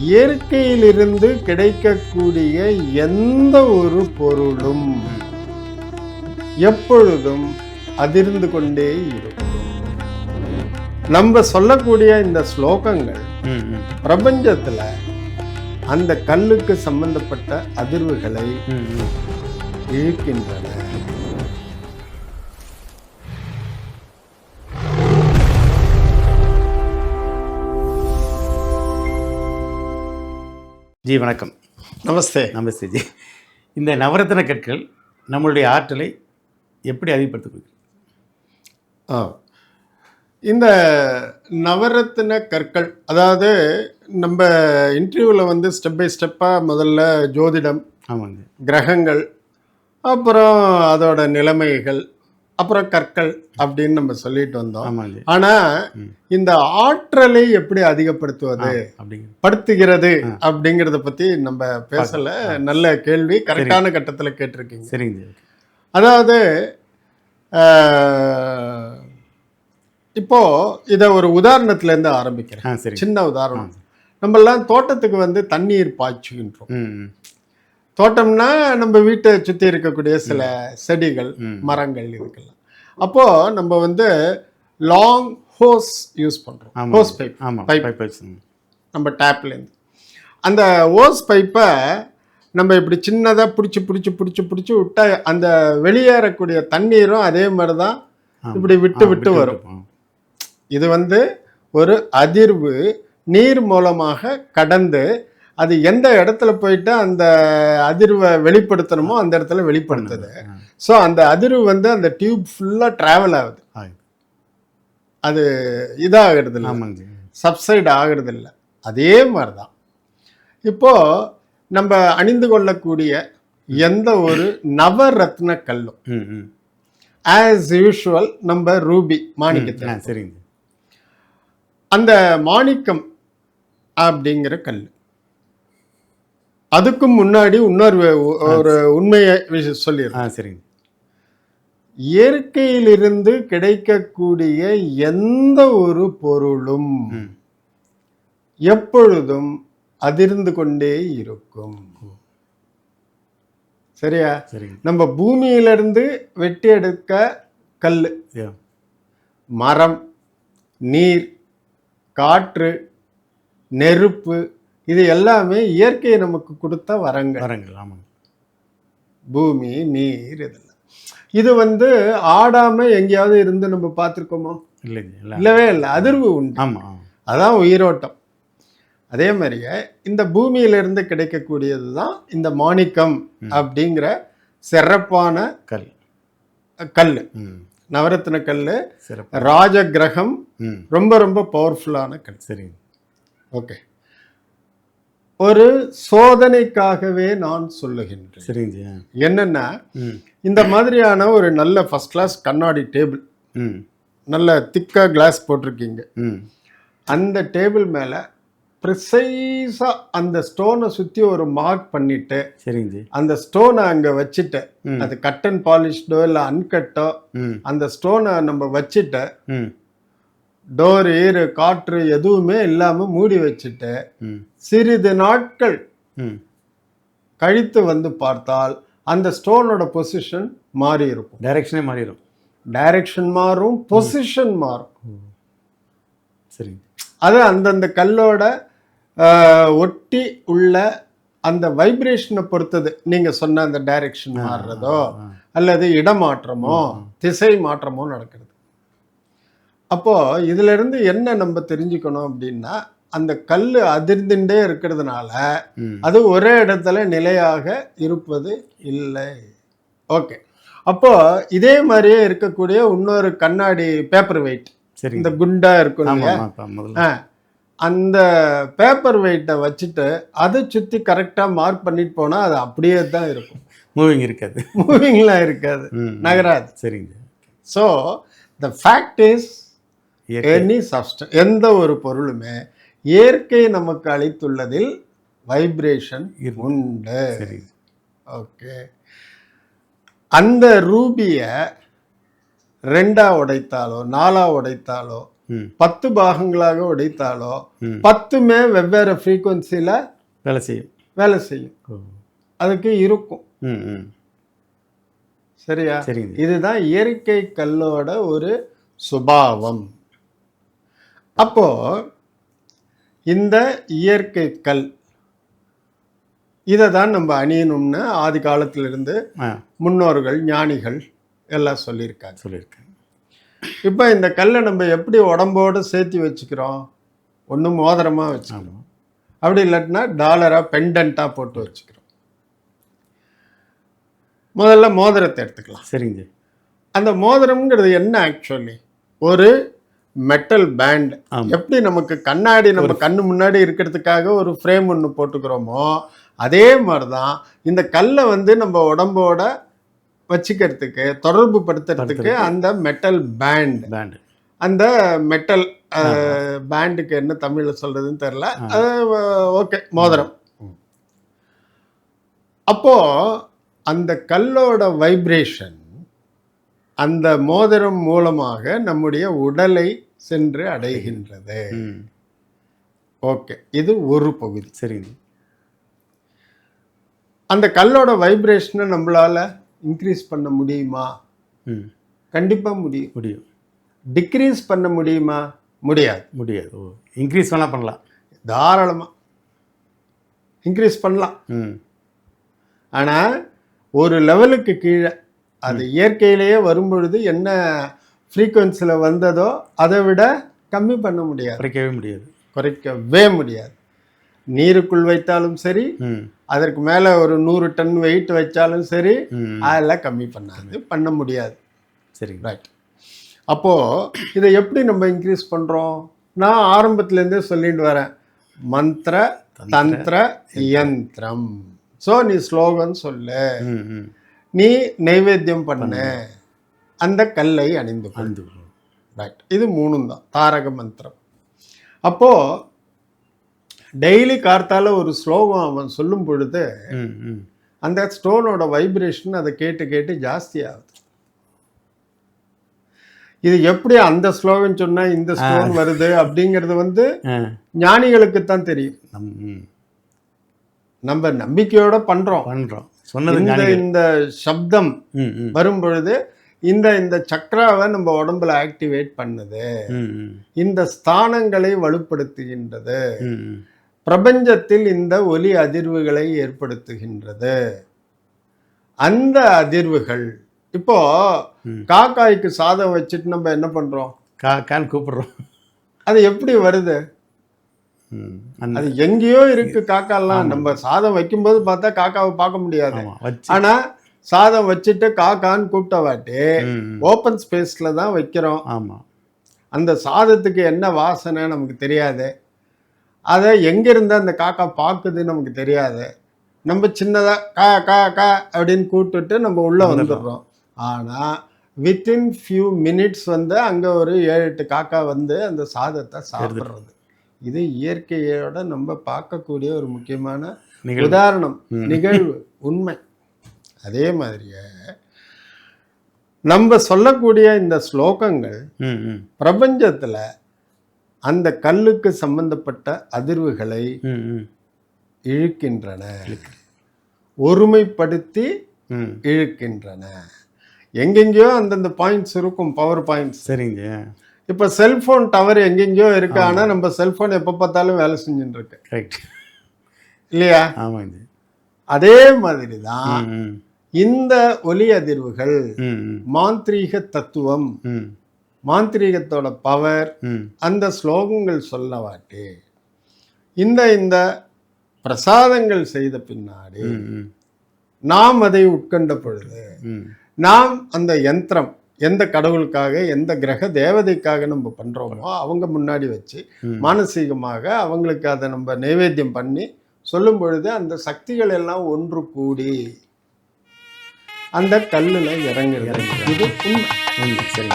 இயற்கையிலிருந்து கிடைக்கக்கூடிய எந்த ஒரு பொருளும் எப்பொழுதும் அதிர்ந்து கொண்டே இருக்கும். நம்ம சொல்லக்கூடிய இந்த ஸ்லோகங்கள் பிரபஞ்சத்துல அந்த கல்லுக்கு சம்பந்தப்பட்ட அதிர்வுகளை இழுக்கின்றன. ஜி வணக்கம். நமஸ்தே. நமஸ்தே ஜி. இந்த நவரத்ன கற்கள் நம்மளுடைய ஆற்றலை எப்படி அதிகப்படுத்த? இந்த நவரத்ன கற்கள், அதாவது நம்ம இன்டர்வியூவில் வந்து ஸ்டெப் பை ஸ்டெப்பாக முதல்ல ஜோதிடம், ஆமாங்க, கிரகங்கள், அப்புறம் அதோட நிலைமைகள், அப்புறம் கற்கள் அப்படின்னு நம்ம சொல்லிட்டு வந்தோம். ஆமாங்க. ஆனால் இந்த ஆற்றலை எப்படி அதிகப்படுத்துவது, படுத்துகிறது அப்படிங்கிறத பற்றி நம்ம பேசலை. நல்ல கேள்வி, கரெக்டான கட்டத்தில் கேட்டிருக்கீங்க. சரிங்க. அதாவது இப்போ இதை ஒரு உதாரணத்திலேருந்து ஆரம்பிக்கிறேன். சின்ன உதாரணம். நம்மெல்லாம் தோட்டத்துக்கு வந்து தண்ணீர் பாய்ச்சுகின்றோம். தோட்டம்னா நம்ம வீட்டை சுற்றி இருக்கக்கூடிய சில செடிகள், மரங்கள் இதுக்கெல்லாம். அப்போ நம்ம வந்து லாங் ஹோஸ் யூஸ் பண்றோம். ஹோஸ் பைப் நம்ம டேப்லேருந்து அந்த ஹோஸ் பைப்பை நம்ம இப்படி சின்னதாக பிடிச்சி விட்டா அந்த வெளியேறக்கூடிய தண்ணீரும் அதே மாதிரி தான் இப்படி விட்டு வரும். இது வந்து ஒரு அதிர்வு நீர் மூலமாக கடந்து அது எந்த இடத்துல போயிட்டு அந்த அதிர்வை வெளிப்படுத்தணுமோ அந்த இடத்துல வெளிப்படுத்துது. ஸோ அந்த அதிர்வு வந்து அந்த டியூப் ஃபுல்லாக ட்ராவல் ஆகுது. அது இதாகிறது இல்லை, சப்சைட் ஆகிறது இல்லை. அதே மாதிரி தான் இப்போ நம்ம அணிந்து கொள்ளக்கூடிய எந்த ஒரு நவரத்ன கல்லும் ஆஸ் யூஷுவல் நம்ம ரூபி மாணிக்கத்தை, சரிங்க, அந்த மாணிக்கம் அப்படிங்கிற கல், அதுக்கும் முன்னாடி இன்னொரு ஒரு உண்மையை சொல்லிடுறேன். சரிங்க. இயற்கையிலிருந்து கிடைக்கக்கூடிய எந்த ஒரு பொருளும் எப்பொழுதும் அதிர்ந்து கொண்டே இருக்கும். சரியா? நம்ம பூமியிலிருந்து வெட்டி எடுக்க கல், மரம், நீர், காற்று, நெருப்பு, இது எல்லாமே இயற்கை நமக்கு கொடுத்த வரங்கள். ஆமாம். பூமி, நீர், இதெல்லாம் இது வந்து ஆடாம எங்கேயாவது இருந்து நம்ம பார்த்துருக்கோமோ? இல்லவே இல்லை. அதிர்வு உண்டு. ஆமாம், அதான் உயிரோட்டம். அதே மாதிரியே இந்த பூமியிலிருந்து கிடைக்கக்கூடியது தான் இந்த மாணிக்கம் அப்படிங்கிற சிறப்பான கல், நவரத்ன கல், ராஜ கிரகம், ரொம்ப ரொம்ப பவர்ஃபுல்லான கல். சரி, ஓகே. ஒரு சோதனைக்காகவே நான் சொல்லுகின்றேன். சரிங்க. என்னன்னா, இந்த மாதிரியான ஒரு நல்ல ஃபர்ஸ்ட் கிளாஸ் கண்ணாடி டேபிள், நல்ல திக்கா கிளாஸ் போட்டிருக்கீங்க. அந்த டேபிள் மேல ப்ரிசைஸா அந்த ஸ்டோனை சுத்தி ஒரு மார்க் பண்ணிட்டு, சரிங்க, அந்த ஸ்டோனை அங்க வச்சுட்டு, அது கட் அண்ட் பாலிஷ்டோ இல்லை அன்கட்டோ, அந்த ஸ்டோனை நம்ம வச்சுட்டு டோர், ஈரு, காற்று எதுவுமே இல்லாம மூடி வச்சுட்டு சிறிது நாட்கள் கழித்து வந்து பார்த்தால் அந்த ஸ்டோனோட பொசிஷன் மாறி இருக்கும். டைரக்ஷனே மாறிடும். டைரக்ஷன் மாறும், பொசிஷன் மாறும். சரி. அது அந்தந்த கல்லோட ஒட்டி உள்ள அந்த வைப்ரேஷனை பொறுத்தது. நீங்க சொன்ன அந்த டைரக்ஷன் மாறுறதோ அல்லது இடமாற்றமோ திசை மாற்றமோ நடக்கிறது. அப்போ இதுல இருந்து என்ன நம்ம தெரிஞ்சுக்கணும் அப்படின்னா, அந்த கல் அதிர்ந்துட்டே இருக்கிறதுனால அது ஒரே இடத்துல நிலையாக இருப்பது இல்லை. ஓகே. அப்போ இதே மாதிரியே இருக்கக்கூடிய இன்னொரு கண்ணாடி பேப்பர் வெயிட், இந்த குண்டா இருக்கும் இல்லையா, அந்த பேப்பர் வெயிட்டை வச்சுட்டு அதை சுற்றி கரெக்டாக மார்க் பண்ணிட்டு போனால் அது அப்படியே தான் இருக்கும். மூவிங் இருக்காது. மூவிங்லாம் இருக்காது, நகராது. சரிங்க. So the fact is any substance, எந்த ஒரு பொருளுமே இயற்கை நமக்கு அளித்துள்ளதில் வைப்ரேஷன் உண்டு. ஓகே. அந்த ரூபியை 2ஆ உடைத்தாலோ 4ஆ உடைத்தாலோ 10 பாகங்களாக உடைத்தாலோ 10மே வெவ்வேறு ஃப்ரீக்குவன்சியில் வேலை செய்யும். அதுக்கு இருக்கும். சரியா? இதுதான் இயற்கை கல்லோட ஒரு சுபாவம். அப்போ இந்த இயற்கை கல் இதை தான் நம்ம அணியணும்னு ஆதி காலத்திலிருந்து முன்னோர்கள் ஞானிகள் எல்லாம் சொல்லியிருக்காங்க. இப்போ இந்த கல்லை நம்ம எப்படி உடம்போடு சேர்த்து வச்சுக்கிறோம்? ஒன்று மோதிரமாக வச்சுக்கணும், அப்படி இல்லாட்டினா டாலராக பெண்டண்ட்டாக போட்டு வச்சுக்கிறோம். முதல்ல மோதிரத்தை எடுத்துக்கலாம். சரிங்க. அந்த மோதிரம்ங்கிறது என்ன? ஆக்சுவலி ஒரு மெட்டல் பேண்ட். எப்படி நமக்கு கண்ணாடி நம்ம கண்ணு முன்னாடி இருக்கிறதுக்காக ஒரு ஃப்ரேம் ஒன்று போட்டுக்கிறோமோ அதே மாதிரி தான் இந்த கல்லை வந்து நம்ம உடம்போட வச்சுக்கிறதுக்கு, தொடர்பு படுத்துறதுக்கு அந்த மெட்டல் பேண்ட், அந்த மெட்டல் பேண்டுக்கு என்ன தமிழில் சொல்றதுன்னு தெரியல, அது ஓகே, மோதிரம். அப்போ அந்த கல்லோட வைப்ரேஷன் அந்த மோதிரம் மூலமாக நம்முடைய உடலை சென்று அடைகின்றது. ஓகே, இது ஒரு பகுதி. சரிங்க. அந்த கல்லோட வைப்ரேஷனை நம்மளால இன்க்ரீஸ் பண்ண முடியுமா? கண்டிப்பா முடியும். டிக்ரீஸ் பண்ண முடியுமா? முடியாது. இன்க்ரீஸ் பண்ணலாம், தாராளமா இன்க்ரீஸ் பண்ணலாம். ஆனா ஒரு லெவலுக்கு கீழே அது இயற்கையிலேயே வரும்பொழுது என்ன ஃப்ரீக்குவன்சியில் வந்ததோ அதை விட கம்மி பண்ண முடியாது, குறைக்கவே முடியாது. நீருக்குள் வைத்தாலும் சரி, அதற்கு மேலே ஒரு 100 டன் வெயிட் வச்சாலும் சரி, அதெல்லாம் கம்மி பண்ண முடியாது. சரி, ரைட். அப்போது இதை எப்படி நம்ம இன்க்ரீஸ் பண்ணுறோம்? நான் ஆரம்பத்துலேருந்தே சொல்லிட்டு வரேன், மந்திர தந்திர யந்திரம். ஸோ நீ ஸ்லோகன் சொல்லு, நீ நைவேத்தியம் பண்ணு, அந்த கல்லை அணிந்து கொண்டு. ரைட். இது 3 தான் தாரக மந்திரம். அப்போது டெய்லி கார்த்தால ஒரு ஸ்லோகம் அவன் சொல்லும் பொழுது அந்த ஸ்டோனோட வைப்ரேஷன் அதை கேட்டு கேட்டு ஜாஸ்தி ஆகுது. இது எப்படி அந்த ஸ்லோகன் சொன்னா இந்த ஸ்டோன் வருது அப்படிங்கிறது வந்து ஞானிகளுக்கு தான் தெரியும். நம்ம நம்பிக்கையோட பண்றோம். இந்த சப்தம் வரும் பொழுது இந்த சக்கராவை நம்ம உடம்புல ஆக்டிவேட் பண்ணுது, இந்த ஸ்தானங்களை வலுப்படுத்துகின்றது, பிரபஞ்சத்தில் இந்த ஒலி அதிர்வுகளை ஏற்படுத்துகின்றது. அந்த அதிர்வுகள் இப்போ காக்காய்க்கு சாதம் வச்சுட்டு நம்ம என்ன பண்றோம்? காக்கான்னு கூப்பிடுறோம். அது எப்படி வருது? அது எங்கேயோ இருக்கு காக்காலாம். நம்ம சாதம் வைக்கும்போது பார்த்தா காக்காவை பார்க்க முடியாது. ஆனா சாதம் வச்சுட்டு காக்கான்னு கூப்பிட்ட வாட்டி ஓப்பன் ஸ்பேஸ்ல தான் வைக்கிறோம். அந்த சாதத்துக்கு என்ன வாசனை நமக்கு தெரியாது, அதை எங்கிருந்து அந்த காக்கா பார்க்குதுன்னு நமக்கு தெரியாது. நம்ம சின்னதா கா கா கா அப்படின்னு கூப்பிட்டுட்டு நம்ம உள்ள வந்துடுறோம். ஆனா வித்தின் ஃபியூ மினிட்ஸ் வந்து அங்க ஒரு 7-8 காக்கா வந்து அந்த சாதத்தை சாப்பிடுறது. இது இயற்கையோட நம்ம பார்க்கக்கூடிய ஒரு முக்கியமான உதாரணம், நிகழ்வு, உண்மை. அதே மாதிரியே நம்ம சொல்லக்கூடிய இந்த ஸ்லோகங்கள் பிரபஞ்சத்துல அந்த கல்லுக்கு சம்பந்தப்பட்ட அதிர்வுகளை இழுக்கின்றன, ஒருமைப்படுத்தி இழுக்கின்றன. எங்கெங்கயோ அந்தந்த பாயிண்ட்ஸ் இருக்கும், பவர் பாயிண்ட்ஸ். சரிங்க. இப்போ செல்போன் டவர் எங்கெங்கயோ இருக்கு, ஆனா நம்ம செல்போன் எப்ப பார்த்தாலும் வேலை செஞ்சுட்டு இருக்கு, இல்லையா? அதே மாதிரி தான் இந்த ஒலி அதிர்வுகள் மாந்திரீக தத்துவம், மாந்திரீகத்தோட பவர் அந்த ஸ்லோகங்கள் சொல்லவாட்டி இந்த பிரசாதங்கள் செய்த பின்னாடி நாம் அதை உட்கொண்ட பொழுது நாம் அந்த யந்திரம் எந்த கடவுளுக்காக, எந்த கிரக தேவதைக்காக நம்ம பண்றோமோ அவங்க முன்னாடி வச்சு மானசீகமாக அவங்களுக்கு அதை நம்ம நைவேத்தியம் பண்ணி சொல்லும் பொழுது அந்த சக்திகள் எல்லாம் ஒன்று கூடி அந்த கல்லுல இறங்குறது. இது உண்மை. சரி.